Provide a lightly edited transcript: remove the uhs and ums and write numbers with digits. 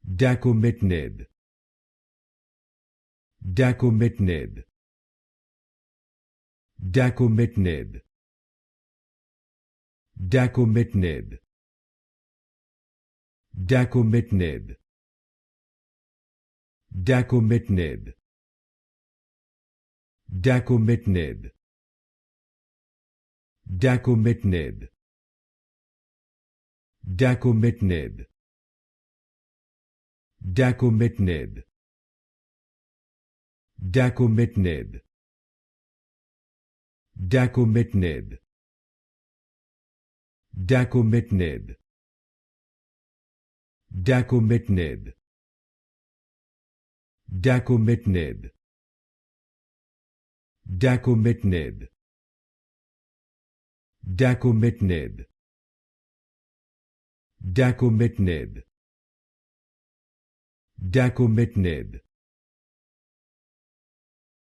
Dacomitinib. Dacomitinib. Dacomitinib. Dacomitinib. Dacomitinib. Dacomitinib. Dacomitinib. Dacomitinib. Dacomitinib. Dacomitinib. Dacomitinib. Dacomitinib. Dacomitinib. Dacomitinib. Dacomitinib. Dacomitinib. Dacomitinib. Dacomitinib. Dacomitinib.